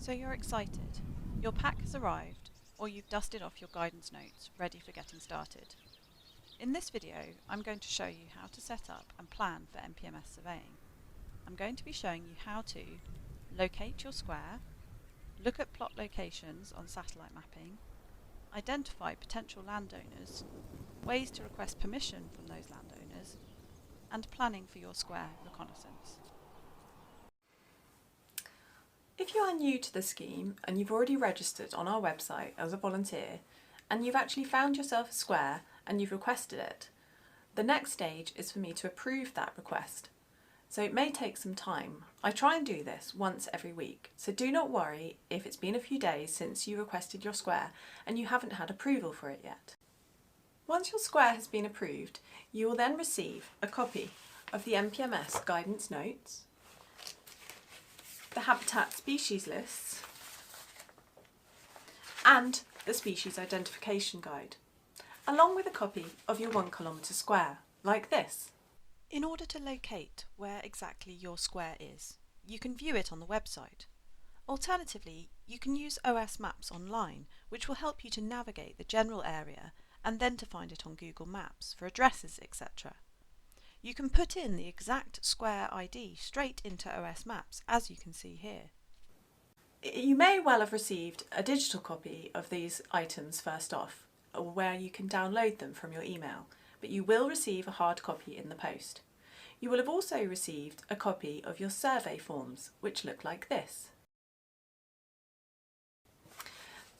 So you're excited. Your pack has arrived, or you've dusted off your guidance notes, ready for getting started. In this video, I'm going to show you how to set up and plan for NPMS surveying. I'm going to be showing you how to locate your square, look at plot locations on satellite mapping, identify potential landowners, ways to request permission from those landowners, and planning for your square reconnaissance. If you are new to the scheme and you've already registered on our website as a volunteer and you've actually found yourself a square and you've requested it, the next stage is for me to approve that request. So it may take some time. I try and do this once every week, so do not worry if it's been a few days since you requested your square and you haven't had approval for it yet. Once your square has been approved, you will then receive a copy of the NPMS guidance notes, the habitat species lists, and the species identification guide, along with a copy of your 1 kilometre square, like this. In order to locate where exactly your square is, you can view it on the website. Alternatively, you can use OS Maps online, which will help you to navigate the general area and then to find it on Google Maps for addresses, etc. You can put in the exact square ID straight into OS Maps, as you can see here. You may well have received a digital copy of these items first off, where you can download them from your email, but you will receive a hard copy in the post. You will have also received a copy of your survey forms, which look like this.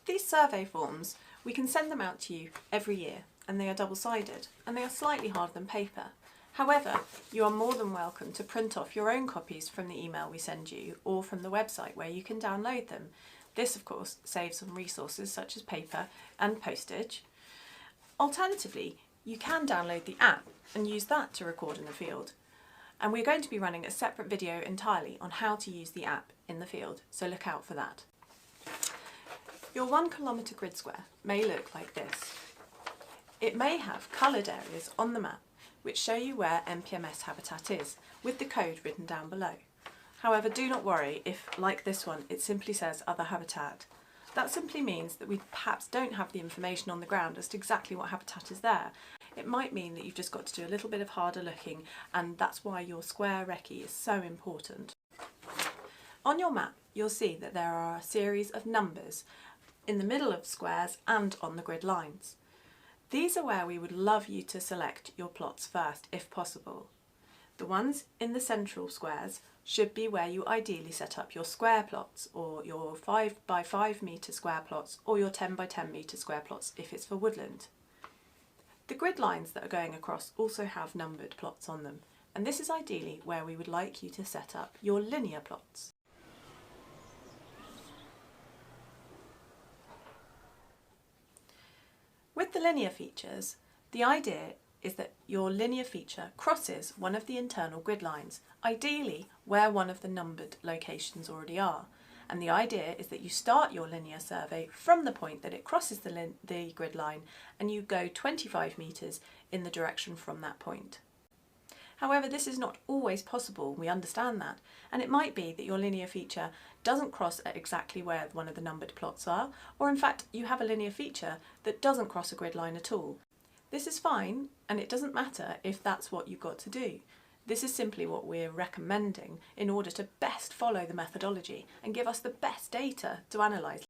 These survey forms, we can send them out to you every year, and they are double-sided, and they are slightly harder than paper. However, you are more than welcome to print off your own copies from the email we send you or from the website where you can download them. This, of course, saves on resources such as paper and postage. Alternatively, you can download the app and use that to record in the field. And we're going to be running a separate video entirely on how to use the app in the field, so look out for that. Your 1 kilometre grid square may look like this. It may have coloured areas on the map which show you where NPMS habitat is, with the code written down below. However, do not worry if, like this one, it simply says other habitat. That simply means that we perhaps don't have the information on the ground as to exactly what habitat is there. It might mean that you've just got to do a little bit of harder looking, and that's why your square recce is so important. On your map, you'll see that there are a series of numbers in the middle of squares and on the grid lines. These are where we would love you to select your plots first, if possible. The ones in the central squares should be where you ideally set up your square plots, or your 5 by 5 metre square plots, or your 10 by 10 metre square plots if it's for woodland. The grid lines that are going across also have numbered plots on them, and this is ideally where we would like you to set up your linear plots. With the linear features, the idea is that your linear feature crosses one of the internal grid lines, ideally where one of the numbered locations already are. And the idea is that you start your linear survey from the point that it crosses the grid line and you go 25 metres in the direction from that point. However, this is not always possible, we understand that, and it might be that your linear feature doesn't cross at exactly where one of the numbered plots are, or in fact you have a linear feature that doesn't cross a grid line at all. This is fine, and it doesn't matter if that's what you've got to do. This is simply what we're recommending in order to best follow the methodology and give us the best data to analyse.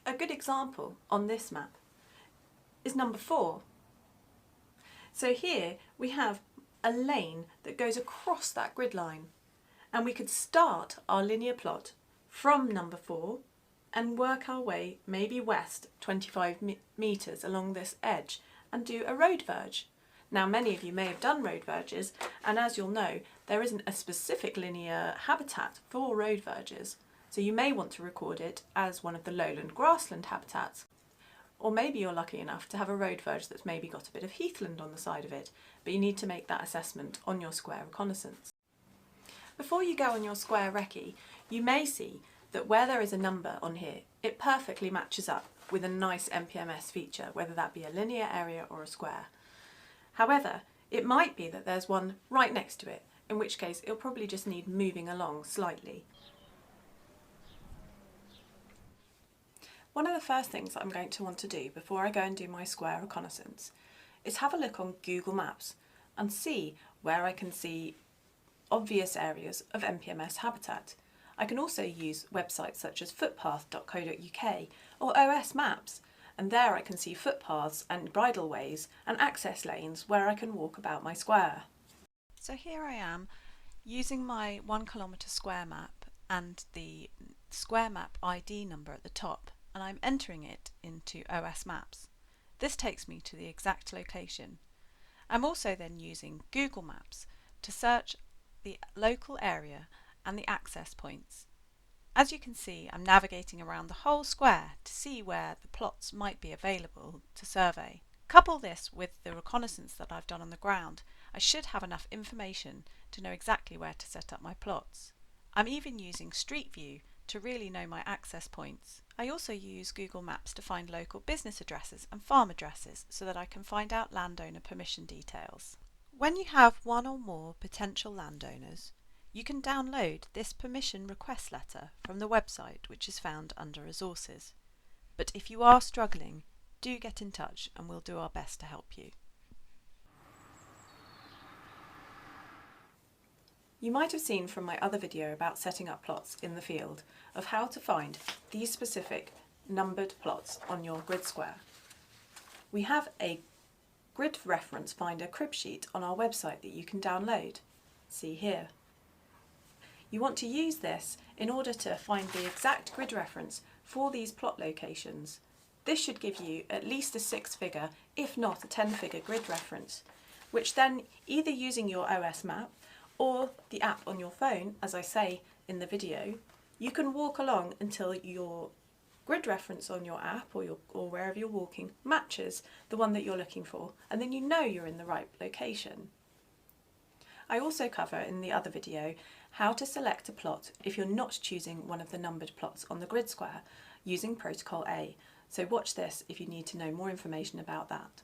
A good example on this map is number 4. So here we have a lane that goes across that grid line, and we could start our linear plot from number 4 and work our way maybe west 25 metres along this edge and do a road verge. Now, many of you may have done road verges, and as you'll know, there isn't a specific linear habitat for road verges, so you may want to record it as one of the lowland grassland habitats. Or maybe you're lucky enough to have a road verge that's maybe got a bit of heathland on the side of it, but you need to make that assessment on your square reconnaissance. Before you go on your square recce, you may see that where there is a number on here, it perfectly matches up with a nice NPMS feature, whether that be a linear area or a square. However, it might be that there's one right next to it, in which case it'll probably just need moving along slightly. One of the first things that I'm going to want to do before I go and do my square reconnaissance is have a look on Google Maps and see where I can see obvious areas of NPMS habitat. I can also use websites such as footpath.co.uk or OS Maps, and there I can see footpaths and bridleways and access lanes where I can walk about my square. So here I am using my 1 kilometre square map and the square map ID number at the top, and I'm entering it into OS Maps. This takes me to the exact location. I'm also then using Google Maps to search the local area and the access points. As you can see, I'm navigating around the whole square to see where the plots might be available to survey. Couple this with the reconnaissance that I've done on the ground, I should have enough information to know exactly where to set up my plots. I'm even using Street View to really know my access points. I also use Google Maps to find local business addresses and farm addresses so that I can find out landowner permission details. When you have one or more potential landowners, you can download this permission request letter from the website, which is found under Resources. But if you are struggling, do get in touch and we'll do our best to help you. You might have seen from my other video about setting up plots in the field of how to find these specific numbered plots on your grid square. We have a grid reference finder crib sheet on our website that you can download. See here. You want to use this in order to find the exact grid reference for these plot locations. This should give you at least a 6-figure, if not a 10-figure grid reference, which then either using your OS map or the app on your phone, as I say in the video, you can walk along until your grid reference on your app or wherever you're walking matches the one that you're looking for, and then you know you're in the right location. I also cover in the other video how to select a plot if you're not choosing one of the numbered plots on the grid square using Protocol A, so watch this if you need to know more information about that.